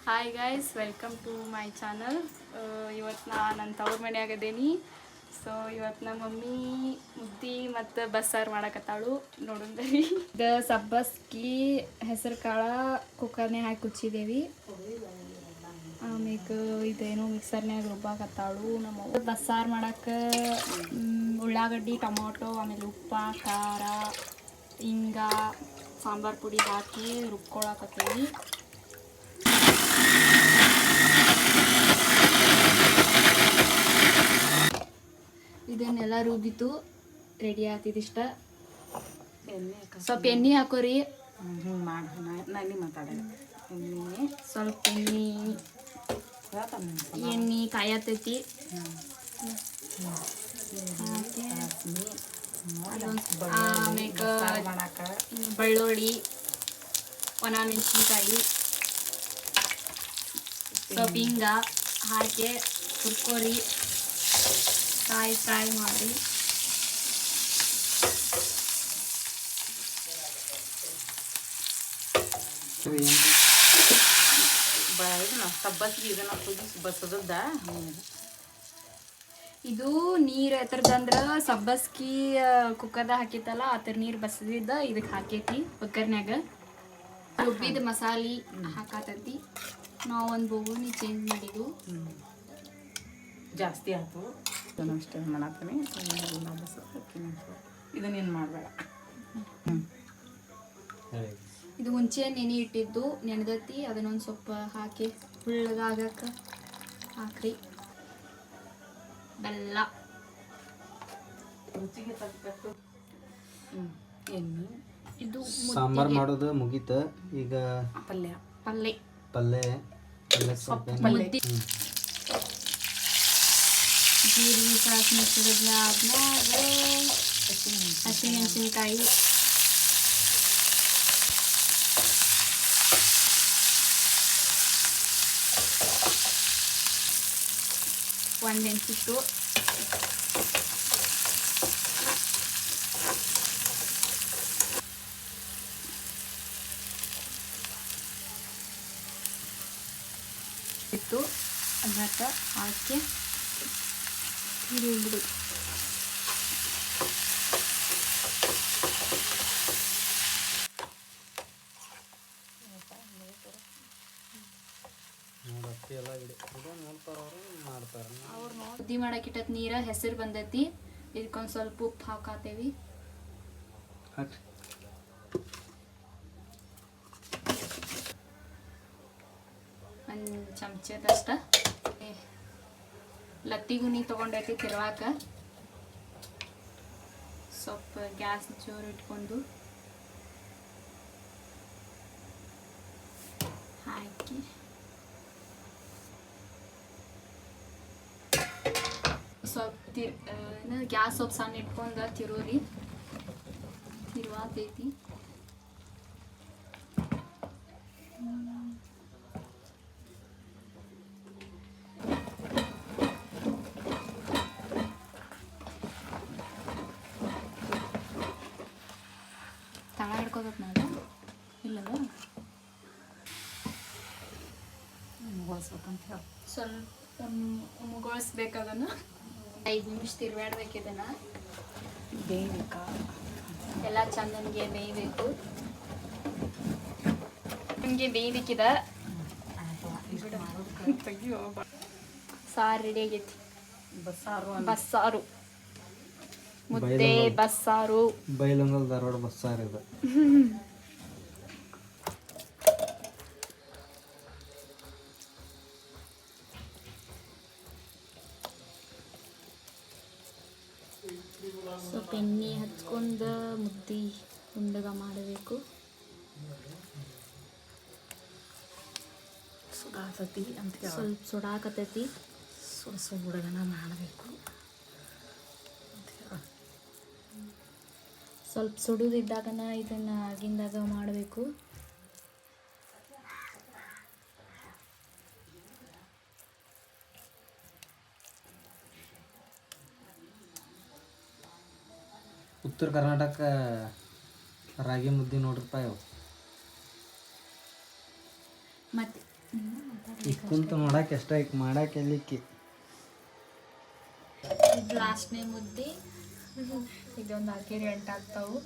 Hi guys, welcome to my channel. ಇವತ್ತು ನನ್ನ ತವ್ರ ಮನೆಯಾಗದೇನಿ. ಸೊ ಇವತ್ತು ನಮ್ಮ ಮಮ್ಮಿ ಮುದ್ದಿ ಮತ್ತು ಬಸ್ಸಾರು ಮಾಡಕತ್ತಾಳು. ನೋಡೋದ್ರಿ ಇದು ಸಬ್ಬಸ್ಗಿ ಹೆಸರು ಕಾಳು ಕುಕ್ಕರ್ನಾಗ ಹಾಕಿ ಕುಚ್ಚಿದೇವಿ. ಆಮೇಲೆ ಇದೇನೋ ಮಿಕ್ಸರ್ನಾಗ ರುಬ್ಬಾಕತ್ತಾಳು. ನಮ್ಮ ಬಸ್ಸಾರು ಮಾಡಕ್ಕೆ ಉಳ್ಳಾಗಡ್ಡಿ, ಟೊಮೊಟೊ, ಆಮೇಲೆ ಉಪ್ಪು, ಖಾರ, ಹಿಂಗ, ಸಾಂಬಾರು ಪುಡಿ ಹಾಕಿ ರುಬ್ಕೊಳಕತ್ತೀವಿ. ಇದನ್ನೆಲ್ಲ ರುಬ್ಬಿತು ರೆಡಿ ಆಗ್ತಿದಿಷ್ಟ. ಸ್ವಲ್ಪ ಎಣ್ಣೆ ಹಾಕೋರಿ. ಸ್ವಲ್ಪ ಎಣ್ಣೆ ಕಾಯತೈತಿ. ಆಮೇಲೆ ಬೆಳ್ಳುಳ್ಳಿ, ಒಣ ಮೆಣಸಿನ್ಕಾಯಿ, ಸ್ವಲ್ಪ ಹಿಂಗ ಹಾಕಿ ಹುರ್ಕೋರಿ. ಫ್ರೈ ಮಾಡಿ ಇದು ನೀರು ಎತ್ತರದಂದ್ರೆ ಸಬ್ಬಸ್ಗಿ ಕುಕ್ಕರ್ದಾಗ ಹಾಕಿತ್ತಲ್ಲ ಆ ಥರ ನೀರು ಬಸದಿದ್ದ ಇದಕ್ಕೆ ಹಾಕೈತಿ. ಕುಕ್ಕರ್ನ್ಯಾಗ ರುಬ್ಬಿದ ಮಸಾಲೆ ಹಾಕತೈತಿ. ನಾವು ಒಂದು ಬೋಗುಣಿ ಚೇಂಜ್ ಮಾಡಿದ್ವು, ಜಾಸ್ತಿ ಆಯ್ತು. ಅಷ್ಟೇ ಮಾಡತ್ತೀನಿ. ಇದನ್ನೇನು ಮಾಡಬೇಡ. ಇದು ಮುಂಚೆ ನೆನೆ ಇಟ್ಟಿದ್ದು ನೆನೆದತ್ತಿ. ಅದನ್ನೊಂದು ಸ್ವಲ್ಪ ಹಾಕಿ ಹುಳ್ಳಗಾಗಕ್ಕೆ ಹಾಕ್ರಿ. ಬೆಲ್ಲ, ರುಚಿಗೆ ತಕ್ಕಟ್ಟು ಎಣ್ಣೆ. ಇದು ಸಾಂಬಾರ್ ಮಾಡೋದು ಮುಗೀತ. ಈಗ ಪಲ್ಯ ಮುದ್ದೆ ಜೀರಿಗೆ, ಸಾಸಿವೆ ಸಿಡಿದ್ಮೇಲೆ ಹಸಿಮೆಣಸಿನ್ಕಾಯಿ, ಒಂದು ಮೆಣಸಿಟ್ಟು, ಇತ್ತು ಅದಕ್ಕೆ ಹಾಕಿ ಬಿಡು. ಮುದ್ದಿ ಮಾಡಕ್ಕಿಟ್ಟತ್ ನೀರ ಹೆಸರು ಬಂದೈತಿ. ಇದಕ್ಕೊಂದು ಸ್ವಲ್ಪ ಉಪ್ಪು ಹಾಕಾತೇವಿ. ಒಂದು ಚಮಚದಷ್ಟ ಲತ್ತಿಗುನಿ ತೊಗೊಂಡೈತಿ ತಿರ್ವಾಕ. ಸ್ವಲ್ಪ ಗ್ಯಾಸ್ ಜೋರು ಇಟ್ಕೊಂಡು ಹಾಕಿ ಸ್ವಲ್ಪ ಗ್ಯಾಸ್ ಸ್ವಲ್ಪ ಸಣ್ಣ ಇಟ್ಕೊಂಡು ತಿರುವಾತೈತಿ. ತಳ ಹಿಡ್ಕೋಬೇಕು ನಾವು ಇಲ್ಲದ ಸ್ವಲ್ಪ ಮುಗೊಳಿಸ್ಬೇಕು. ಅದನ್ನು 5 ನಿಮಿಷ ತಿರುವಾಡ್ಬೇಕು. ಇದನ್ನು ಬೇಯಬೇಕಾ? ಎಲ್ಲ ಚಂದನಿಗೆ ಬೇಯಬೇಕು. ನಿಮಗೆ ಬೇಯಬೇಕಿದ ಸಾರು ರೆಡಿ ಆಗೈತಿ. ಬಸ್ಸಾರು ಮುದ್ದೆ ಬಸ್ಸಾರು. ಬೈಲಂಗಲ್ ಧಾರವಾಡ ಬಸ್ಸಾರು ಇದು. ಸ್ವಲ್ಪ ಎಣ್ಣೆ ಹಚ್ಕೊಂಡು ಮುದ್ದೆ ಉಂಡಗ ಮಾಡಬೇಕು. ಸುಡಾತತಿ ಅಂತ ಸ್ವಲ್ಪ ಸುಡಾಕತೈತಿ. ಸುಡಗನ ಮಾಡಬೇಕು. ಸ್ವಲ್ಪ ಸುಡುದಿದ್ದಾಗನ ಇದನ್ನು ಆಗಿಂದಾಗ ಮಾಡಬೇಕು. ಉತ್ತರ ಕರ್ನಾಟಕ ರಾಗಿ ಮುದ್ದೆ ನೋಡ್ರಪ್ಪ ಇವು. ಮತ್ತು ಈಗ ಕುಂತು ನೋಡಕ್ಕೆ ಎಷ್ಟ ಈಗ ಮಾಡಕ್ಕೆ ಎಲ್ಲಿಕ್ಕಿ ಇದು ಲಾಸ್ಟ್ನೇ ಮುದ್ದೆ ಇದೊಂದು ಹಾಕಿರಿ 8 ಆಗ್ತಾವು